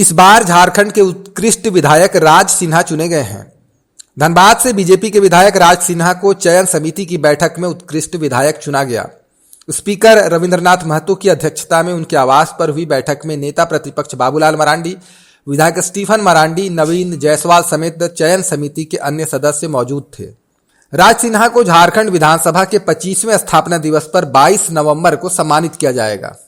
इस बार झारखंड के उत्कृष्ट विधायक राज सिन्हा चुने गए हैं। धनबाद से बीजेपी के विधायक राज सिन्हा को चयन समिति की बैठक में उत्कृष्ट विधायक चुना गया। स्पीकर रविंद्रनाथ महतो की अध्यक्षता में उनके आवास पर हुई बैठक में नेता प्रतिपक्ष बाबूलाल मरांडी, विधायक स्टीफन मरांडी, नवीन जायसवाल समेत चयन समिति के अन्य सदस्य मौजूद थे। राज सिन्हा को झारखंड विधानसभा के 25वें स्थापना दिवस पर 22 नवंबर को सम्मानित किया जाएगा।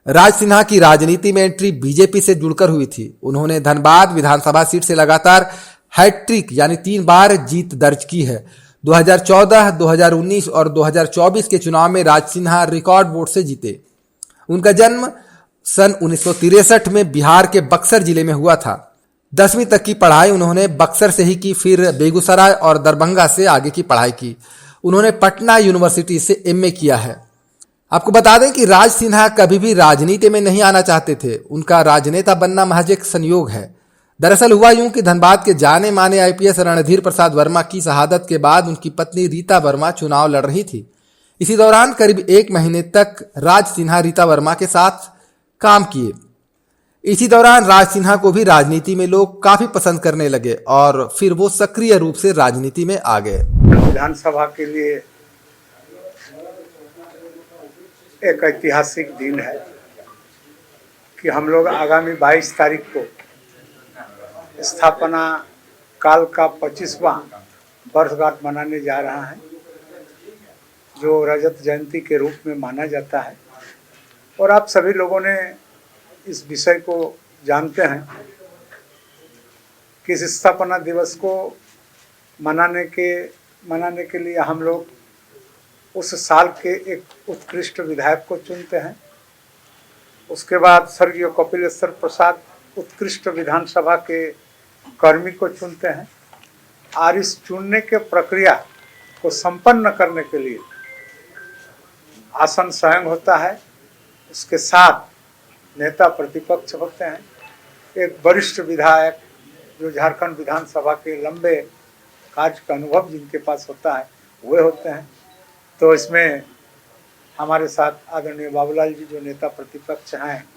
राज सिन्हा की राजनीति में एंट्री बीजेपी से जुड़कर हुई थी। उन्होंने धनबाद विधानसभा सीट से लगातार हैट्रिक यानी 3 बार जीत दर्ज की है। 2014, 2019 और 2024 के चुनाव में राज सिन्हा रिकॉर्ड वोट से जीते। उनका जन्म सन 1963 में बिहार के बक्सर जिले में हुआ था। 10वीं तक की पढ़ाई उन्होंने बक्सर से ही की, फिर बेगूसराय और दरभंगा से आगे की पढ़ाई की। उन्होंने पटना यूनिवर्सिटी से एमए किया है। आपको बता दें कि राज सिन्हा कभी भी राजनीति में नहीं आना चाहते थे। उनका राजनेता बनना महज एक संयोग है। दरअसल हुआ यूं कि धनबाद के जाने माने आईपीएस रणधीर प्रसाद वर्मा की शहादत के बाद उनकी पत्नी रीता वर्मा चुनाव लड़ रही थी। इसी दौरान करीब 1 महीने तक राज सिन्हा रीता वर्मा के साथ काम किए। इसी दौरान राज सिन्हा को भी राजनीति में लोग काफी पसंद करने लगे और फिर वो सक्रिय रूप से राजनीति में आ गए। विधानसभा के लिए एक ऐतिहासिक दिन है कि हम लोग आगामी 22 तारीख को स्थापना काल का 25वां वर्षगांठ मनाने जा रहा है, जो रजत जयंती के रूप में माना जाता है। और आप सभी लोगों ने इस विषय को जानते हैं कि इस स्थापना दिवस को मनाने के लिए हम लोग उस साल के एक उत्कृष्ट विधायक को चुनते हैं। उसके बाद स्वर्गीय कपिलेश्वर प्रसाद उत्कृष्ट विधानसभा के कर्मी को चुनते हैं। और इस चुनने के प्रक्रिया को संपन्न करने के लिए आसन स्वयं होता है, उसके साथ नेता प्रतिपक्ष होते हैं, एक वरिष्ठ विधायक जो झारखंड विधानसभा के लंबे कार्य का अनुभव जिनके पास होता है वे होते हैं। तो इसमें हमारे साथ आदरणीय बाबूलाल जी जो नेता प्रतिपक्ष हैं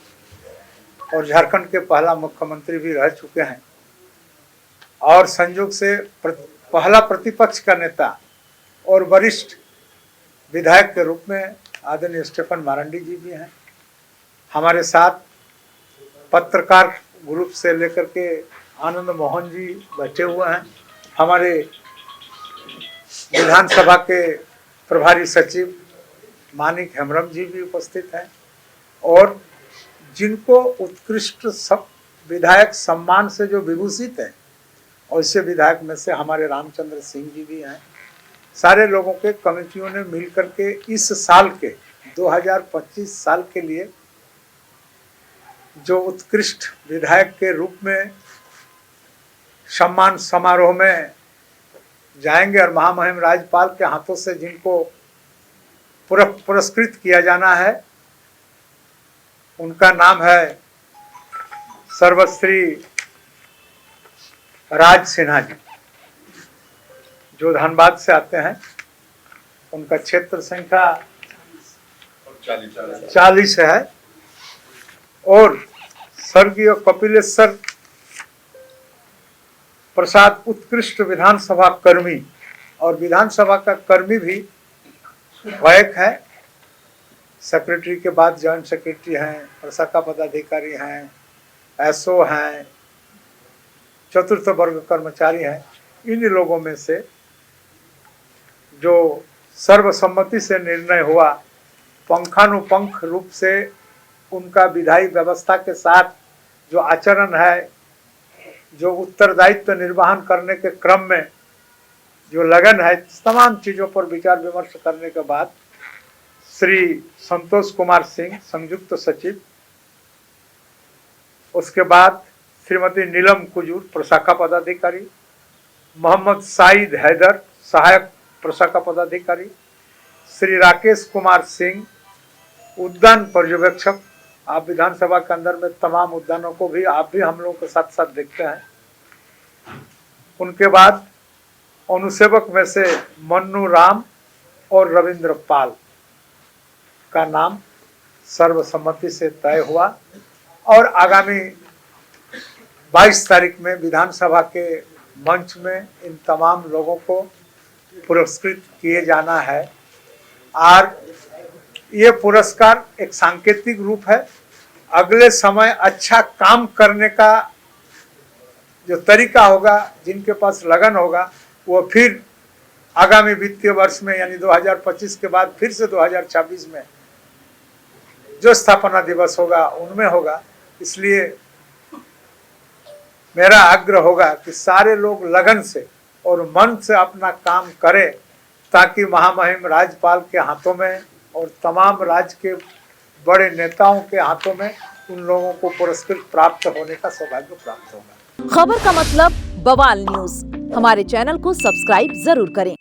और झारखंड के पहला मुख्यमंत्री भी रह चुके हैं, और संयोग से पहला प्रतिपक्ष का नेता और वरिष्ठ विधायक के रूप में आदरणीय स्टीफन मरांडी जी भी हैं। हमारे साथ पत्रकार ग्रुप से लेकर के आनंद मोहन जी बैठे हुए हैं। हमारे विधानसभा के प्रभारी सचिव मानिक हेम्ब्रम जी भी उपस्थित हैं, और जिनको उत्कृष्ट सब विधायक सम्मान से जो विभूषित हैं, ऐसे विधायक में से हमारे रामचंद्र सिंह जी भी हैं। सारे लोगों के कमेटियों ने मिलकर के इस साल के 2025 साल के लिए जो उत्कृष्ट विधायक के रूप में सम्मान समारोह में जाएंगे और महामहिम राज्यपाल के हाथों से जिनको पुरस्कृत किया जाना है, उनका नाम है सर्वश्री राज सिन्हा जी, जो धनबाद से आते हैं। उनका क्षेत्र संख्या 40 है। और स्वर्गीय कपिलेश्वर प्रसाद उत्कृष्ट विधानसभा कर्मी, और विधानसभा का कर्मी भी वायक है। सेक्रेटरी के बाद जॉइंट सेक्रेटरी हैं, प्रशाखा पदाधिकारी हैं, एसओ हैं, चतुर्थ वर्ग कर्मचारी हैं। इन लोगों में से जो सर्वसम्मति से निर्णय हुआ, पंखानुपंख रूप से उनका विधायी व्यवस्था के साथ जो आचरण है, जो उत्तरदायित्व निर्वहन करने के क्रम में जो लगन है, तमाम चीज़ों पर विचार विमर्श करने के बाद श्री संतोष कुमार सिंह संयुक्त सचिव, उसके बाद श्रीमती नीलम कुजूर प्रशाखा पदाधिकारी, मोहम्मद साइद हैदर सहायक प्रशाखा पदाधिकारी, श्री राकेश कुमार सिंह उद्यान पर्यवेक्षक। आप विधानसभा के अंदर में तमाम उद्यानों को भी आप भी हम लोगों के साथ साथ देखते हैं। उनके बाद अनुसेवक में से मन्नू राम और रविंद्र पाल का नाम सर्वसम्मति से तय हुआ, और आगामी 22 तारीख में विधानसभा के मंच में इन तमाम लोगों को पुरस्कृत किए जाना है। और ये पुरस्कार एक सांकेतिक रूप है। अगले समय अच्छा काम करने का जो तरीका होगा, जिनके पास लगन होगा, वो फिर आगामी वित्तीय वर्ष में यानी 2025 के बाद फिर से 2026 में जो स्थापना दिवस होगा उनमें होगा। इसलिए मेरा आग्रह होगा कि सारे लोग लगन से और मन से अपना काम करें, ताकि महामहिम राज्यपाल के हाथों में और तमाम राज्य के बड़े नेताओं के हाथों में उन लोगों को पुरस्कृत प्राप्त होने का सौभाग्य प्राप्त होगा। खबर का मतलब बवाल न्यूज। हमारे चैनल को सब्सक्राइब जरूर करें।